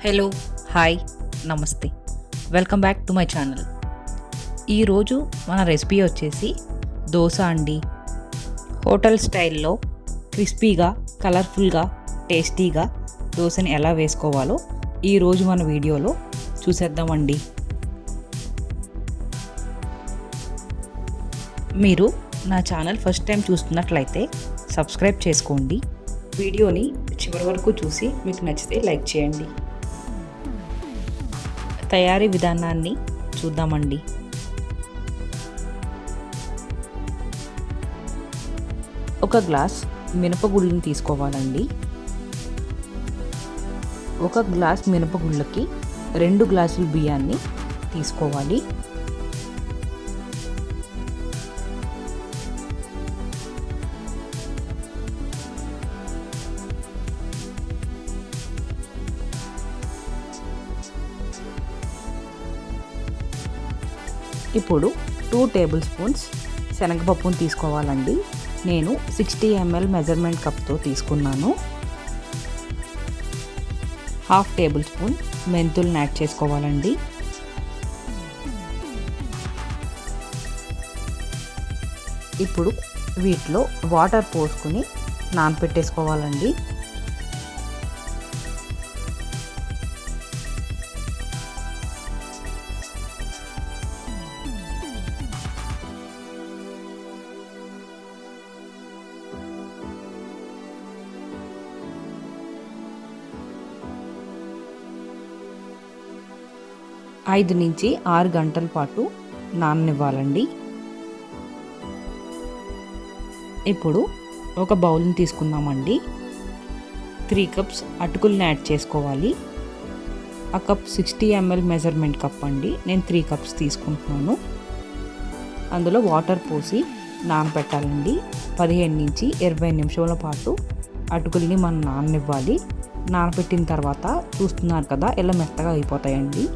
Hello, hi, నమస్తే. Welcome back to my channel. ఈరోజు మన రెసిపీ వచ్చేసి దోశ అండి. హోటల్ స్టైల్లో క్రిస్పీగా, కలర్ఫుల్గా, టేస్టీగా దోశని ఎలా వేసుకోవాలో ఈరోజు మన వీడియోలో చూసేద్దామండి. మీరు నా ఛానల్ ఫస్ట్ టైం చూస్తున్నట్లయితే సబ్స్క్రైబ్ చేసుకోండి. వీడియోని చివరి వరకు చూసి మీకు నచ్చితే లైక్ చేయండి. తయారీ విధానాన్ని చూద్దామండి. ఒక గ్లాస్ మినపగుళ్ళని తీసుకోవాలండి. ఒక గ్లాస్ మినపగుళ్ళకి 2 గ్లాసుల బియ్యాన్ని తీసుకోవాలి. ఇప్పుడు 2 టేబుల్ స్పూన్స్ శనగపప్పును తీసుకోవాలండి. నేను 60 ml మెజర్మెంట్ కప్తో తీసుకున్నాను. 1/2 టేబుల్ స్పూన్ మెంతులను యాడ్ చేసుకోవాలండి. ఇప్పుడు వీటిలో వాటర్ పోసుకుని నానపెట్టేసుకోవాలండి. ఐదు నుంచి 6 గంటల పాటు నాననివ్వాలండి. ఇప్పుడు ఒక బౌల్ని తీసుకుందామండి. 3 కప్స్ అటుకుల్ని యాడ్ చేసుకోవాలి. ఆ కప్ 60 ml మెజర్మెంట్ కప్ అండి. నేను 3 కప్స్ తీసుకుంటున్నాను. అందులో వాటర్ పోసి నానబెట్టాలండి. 15 నుంచి 20 నిమిషాల పాటు అటుకుల్ని మనం నాననివ్వాలి. నానబెట్టిన తర్వాత చూస్తున్నారు కదా, ఇలా మెత్తగా అయిపోతాయండి.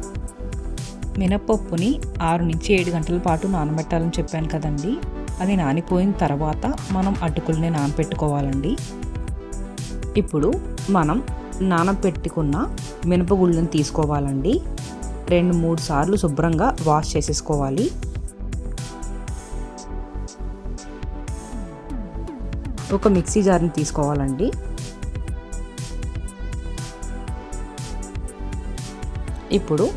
మినపప్పుని 6 నుంచి 7 గంటల పాటు నానబెట్టాలని చెప్పాను కదండి. అది నానిపోయిన తర్వాత మనం అటుకుల్ని నానబెట్టుకోవాలండి. ఇప్పుడు మనం నానబెట్టుకున్న మినపగుళ్ళని తీసుకోవాలండి. 2-3 సార్లు శుభ్రంగా వాష్ చేసేసుకోవాలి. ఒక మిక్సీ జార్ని తీసుకోవాలండి. ఇప్పుడు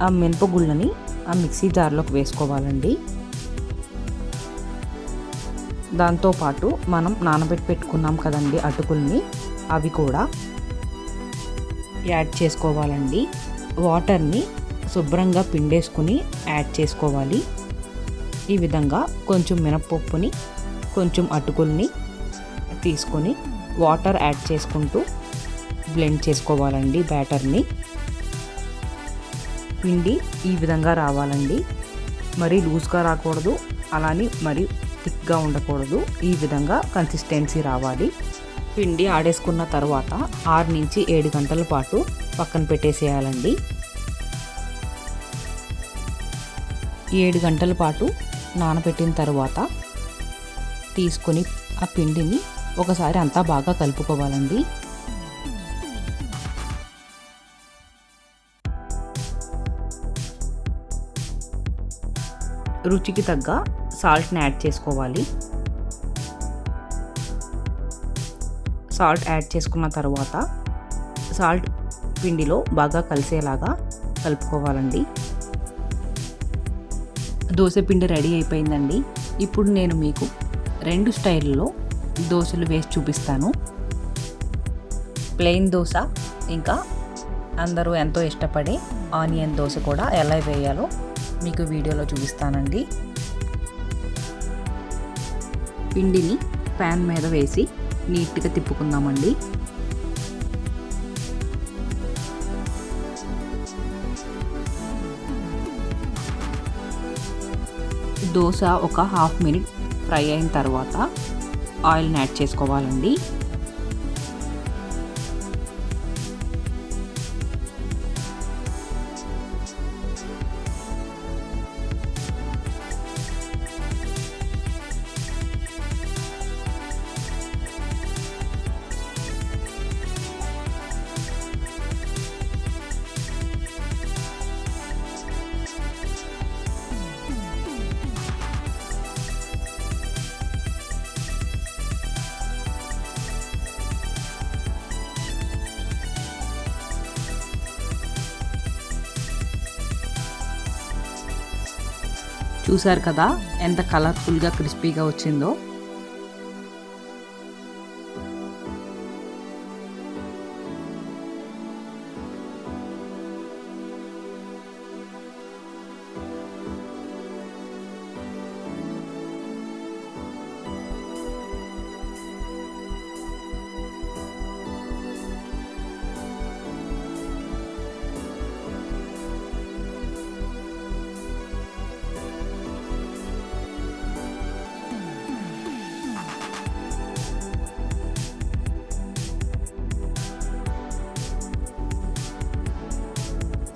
ఆ మినపగుళ్ళని ఆ మిక్సీ జార్లోకి వేసుకోవాలండి. దాంతోపాటు మనం పెట్టుకున్నాం కదండి అటుకుల్ని, అవి కూడా యాడ్ చేసుకోవాలండి. వాటర్ని శుభ్రంగా పిండేసుకుని యాడ్ చేసుకోవాలి. ఈ విధంగా కొంచెం మినపప్పుని, కొంచెం అటుకుల్ని తీసుకొని వాటర్ యాడ్ చేసుకుంటూ బ్లెండ్ చేసుకోవాలండి బ్యాటర్ని. పిండి ఈ విధంగా రావాలండి. మరీ లూజ్గా రాకూడదు, అలానే మరీ థిక్గా ఉండకూడదు. ఈ విధంగా కన్సిస్టెన్సీ రావాలి. పిండి ఆడేసుకున్న తర్వాత 6 నుంచి 7 గంటల పాటు పక్కన పెట్టేసేయాలండి. 7 గంటల పాటు నానబెట్టిన తర్వాత తీసుకొని ఆ పిండిని ఒకసారి అంతా బాగా కలుపుకోవాలండి. రుచికి తగ్గ సాల్ట్ని యాడ్ చేసుకోవాలి. సాల్ట్ యాడ్ చేసుకున్న తర్వాత సాల్ట్ పిండిలో బాగా కలిసేలాగా కలుపుకోవాలండి. దోశ పిండి రెడీ అయిపోయిందండి. ఇప్పుడు నేను మీకు 2 స్టైల్లో దోశలు వేసి చూపిస్తాను. ప్లెయిన్ దోశ, ఇంకా అందరూ ఎంతో ఇష్టపడే ఆనియన్ దోశ కూడా ఎలా వేయాలో మీకు వీడియోలో చూపిస్తానండి. పిండిని ప్యాన్ మీద వేసి నీట్గా తిప్పుకుందామండి. దోశ ఒక 1/2 మినిట్ ఫ్రై అయిన తర్వాత ఆయిల్ని యాడ్ చేసుకోవాలండి. చూసారు కదా ఎంత కలర్ఫుల్గా క్రిస్పీగా వచ్చిందో.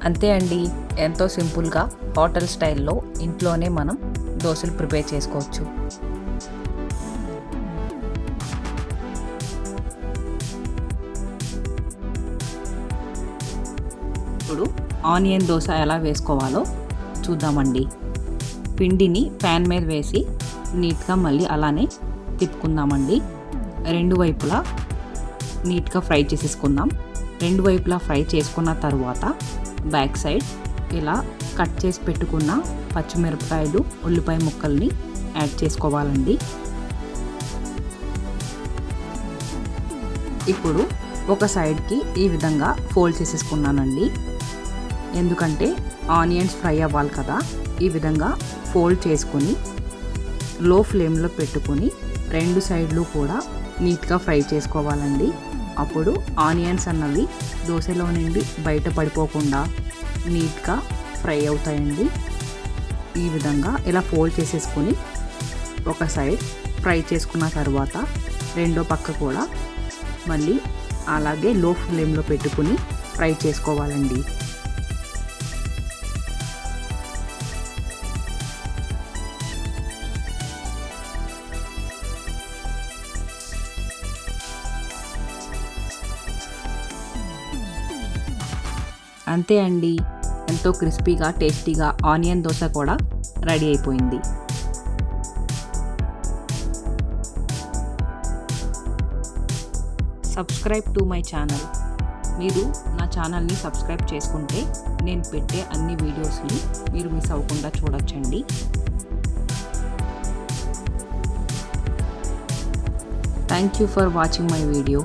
అంతే అండి, ఎంతో సింపుల్గా హోటల్ స్టైల్లో ఇంట్లోనే మనం దోశలు ప్రిపేర్ చేసుకోవచ్చు. ఇప్పుడు ఆనియన్ దోశ ఎలా వేసుకోవాలో చూద్దామండి. పిండిని ప్యాన్ మీద వేసి నీట్గా మళ్ళీ అలానే తిప్పుకుందామండి. రెండు వైపులా నీట్గా ఫ్రై చేసేసుకుందాం. రెండు వైపులా ఫ్రై చేసుకున్న తర్వాత బ్యాక్ సైడ్ ఇలా కట్ చేసి పెట్టుకున్న పచ్చిమిరపకాయలు, ఉల్లిపాయ ముక్కల్ని యాడ్ చేసుకోవాలండి. ఇప్పుడు ఒక సైడ్కి ఈ విధంగా ఫోల్డ్ చేసేసుకున్నానండి. ఎందుకంటే ఆనియన్స్ ఫ్రై అవ్వాలి కదా. ఈ విధంగా ఫోల్డ్ చేసుకొని లో ఫ్లేమ్లో పెట్టుకొని రెండు సైడ్లు కూడా నీట్గా ఫ్రై చేసుకోవాలండి. అప్పుడు ఆనియన్స్ అన్నవి దోశలో నుండి బయట పడిపోకుండా నీట్గా ఫ్రై అవుతాయండి. ఈ విధంగా ఇలా ఫోల్డ్ చేసేసుకొని ఒక సైడ్ ఫ్రై చేసుకున్న తర్వాత రెండో పక్క కూడా మళ్ళీ అలాగే లో ఫ్లేమ్లో పెట్టుకుని ఫ్రై చేసుకోవాలండి. అంతే అండి, ఎంతో క్రిస్పీగా టేస్టీగా ఆనియన్ దోశ కూడా రెడీ అయిపోయింది. Subscribe to my channel. మీరు నా ఛానల్ని సబ్స్క్రైబ్ చేసుకుంటే నేను పెట్టే అన్ని వీడియోస్ని మీరు మిస్ అవ్వకుండా చూడొచ్చండి. Thank you for watching my video.